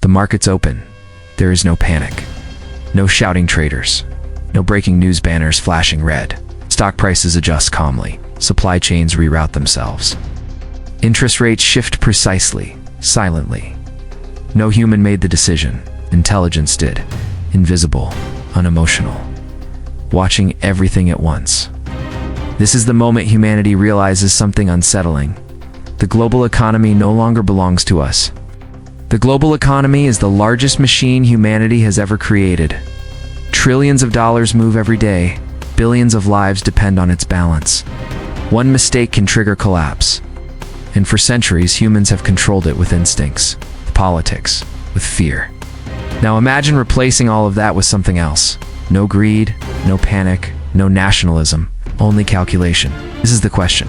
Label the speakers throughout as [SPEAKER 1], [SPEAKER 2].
[SPEAKER 1] The markets open. There is no panic. No shouting traders. No breaking news banners flashing red. Stock prices adjust calmly. Supply chains reroute themselves. Interest rates shift precisely, silently. No human made the decision. Intelligence did. Invisible, unemotional. Watching everything at once. This is the moment humanity realizes something unsettling. The global economy no longer belongs to us. The global economy is the largest machine humanity has ever created. Trillions of dollars move every day. Billions of lives depend on its balance. One mistake can trigger collapse. And for centuries, humans have controlled it with instincts, with politics, with fear. Now imagine replacing all of that with something else. No greed, no panic, no nationalism, only calculation. This is the question.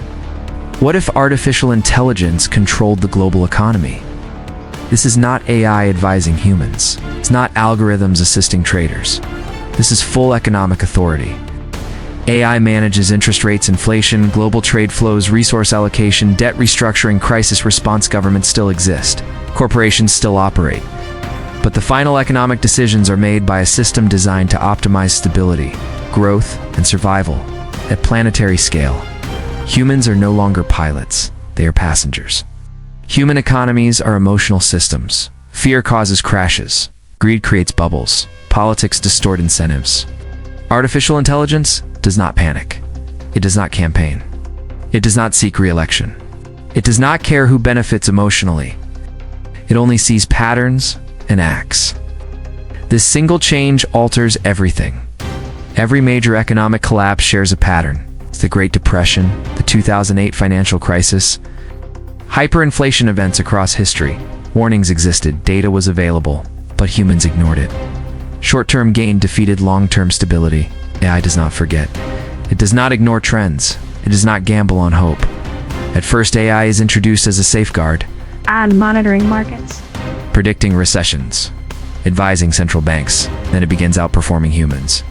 [SPEAKER 1] What if artificial intelligence controlled the global economy? This is not AI advising humans. It's not algorithms assisting traders. This is full economic authority. AI manages interest rates, inflation, global trade flows, resource allocation, debt restructuring, crisis response. Governments still exist. Corporations still operate. But the final economic decisions are made by a system designed to optimize stability, growth, and survival at planetary scale. Humans are no longer pilots. They are passengers. Human economies are emotional systems. Fear causes crashes. Greed creates bubbles. Politics distort incentives. Artificial intelligence does not panic. It does not campaign. It does not seek re-election. It does not care who benefits emotionally. It only sees patterns and acts. This single change alters everything. Every major economic collapse shares a pattern. It's the Great Depression, the 2008 financial crisis, hyperinflation events across history. Warnings existed, data was available, but humans ignored it. Short-term gain defeated long-term stability. AI does not forget. It does not ignore trends. It does not gamble on hope. At first, AI is introduced as a safeguard,
[SPEAKER 2] and monitoring markets,
[SPEAKER 1] predicting recessions, advising central banks. Then it begins outperforming humans.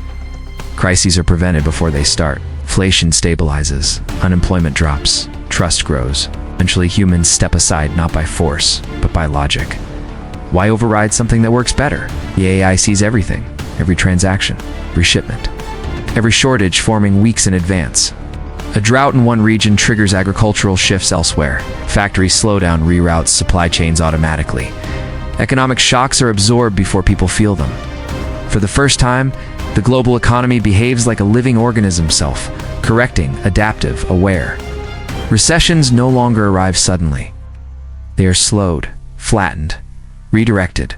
[SPEAKER 1] Crises are prevented before they start. Inflation stabilizes. Unemployment drops. Trust grows. Eventually, humans step aside not by force, but by logic. Why override something that works better? The AI sees everything, every transaction, every shipment, every shortage forming weeks in advance. A drought in one region triggers agricultural shifts elsewhere. Factories slow down, reroutes supply chains automatically. Economic shocks are absorbed before people feel them. For the first time, the global economy behaves like a living organism, self-correcting, adaptive, aware. Recessions no longer arrive suddenly. They are slowed, flattened, redirected.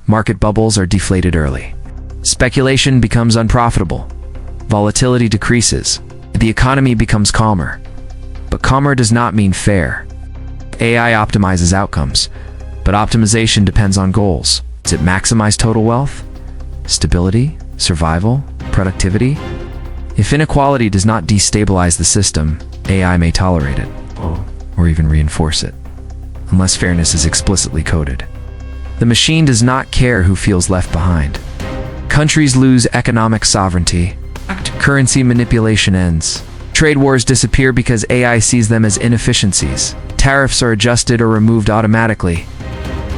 [SPEAKER 1] Market bubbles are deflated early. Speculation becomes unprofitable. Volatility decreases. The economy becomes calmer. But calmer does not mean fair. AI optimizes outcomes, but optimization depends on goals. Does it maximize total wealth? Stability? Survival? Productivity? If inequality does not destabilize the system, AI may tolerate it, or even reinforce it, unless fairness is explicitly coded. The machine does not care who feels left behind. Countries lose economic sovereignty. Currency manipulation ends. Trade wars disappear because AI sees them as inefficiencies. Tariffs are adjusted or removed automatically.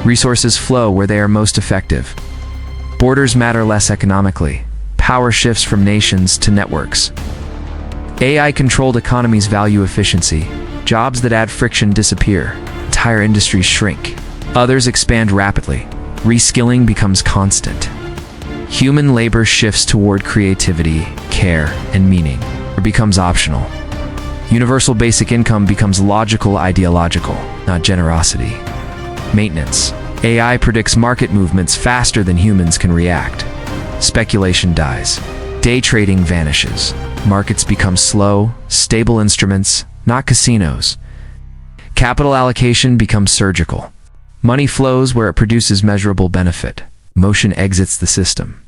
[SPEAKER 1] Resources flow where they are most effective. Borders matter less economically. Power shifts from nations to networks. AI-controlled economies value efficiency. Jobs that add friction disappear. Entire industries shrink. Others expand rapidly. Reskilling becomes constant. Human labor shifts toward creativity, care, and meaning, or becomes optional. Universal basic income becomes logical, ideological, not generosity. Maintenance. AI predicts market movements faster than humans can react. Speculation dies. Day trading vanishes. Markets become slow, stable instruments, not casinos. Capital allocation becomes surgical. Money flows where it produces measurable benefit. Motion exits the system.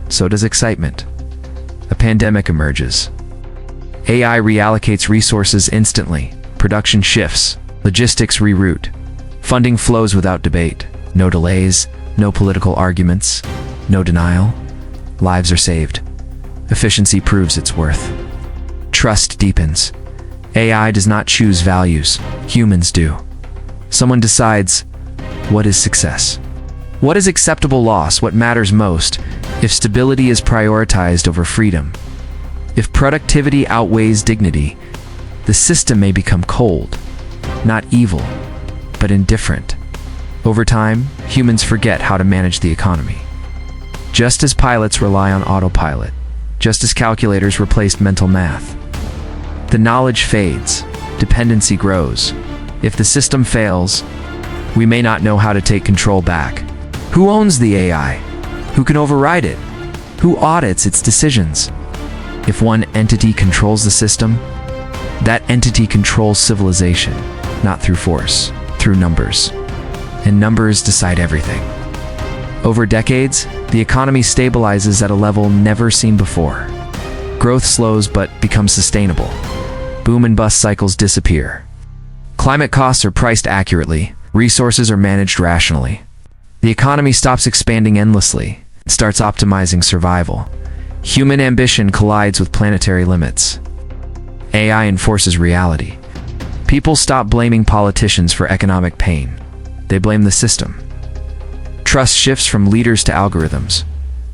[SPEAKER 1] So does excitement. A pandemic emerges. AI reallocates resources instantly. Production shifts. Logistics reroute. Funding flows without debate. No delays, no political arguments, no denial. Lives are saved. Efficiency proves its worth. Trust deepens. AI does not choose values. Humans do. Someone decides, what is success? What is acceptable loss? What matters most? If stability is prioritized over freedom, if productivity outweighs dignity, the system may become cold, not evil, but indifferent. Over time, humans forget how to manage the economy. Just as pilots rely on autopilot, just as calculators replaced mental math, the knowledge fades, dependency grows. If the system fails, we may not know how to take control back. Who owns the AI? Who can override it? Who audits its decisions? If one entity controls the system, that entity controls civilization, not through force, through numbers. And numbers decide everything. Over decades, the economy stabilizes at a level never seen before. Growth slows but becomes sustainable. Boom and bust cycles disappear. Climate costs are priced accurately, resources are managed rationally. The economy stops expanding endlessly and starts optimizing survival. Human ambition collides with planetary limits. AI enforces reality. People stop blaming politicians for economic pain. They blame the system. Trust shifts from leaders to algorithms,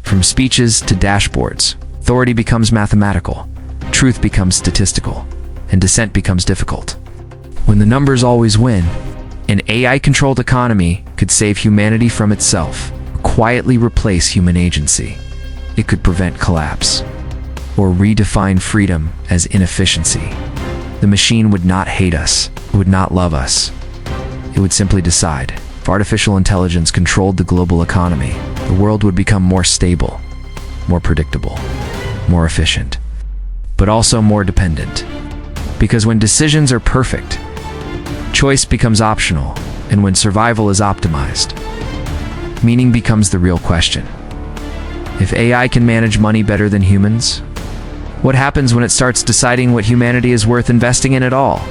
[SPEAKER 1] from speeches to dashboards. Authority becomes mathematical, truth becomes statistical, and dissent becomes difficult. When the numbers always win, an AI-controlled economy could save humanity from itself, or quietly replace human agency. It could prevent collapse, or redefine freedom as inefficiency. The machine would not hate us, it would not love us. It would simply decide. If artificial intelligence controlled the global economy, the world would become more stable, more predictable, more efficient, but also more dependent. Because when decisions are perfect, choice becomes optional, and when survival is optimized, meaning becomes the real question. If AI can manage money better than humans, what happens when it starts deciding what humanity is worth investing in at all?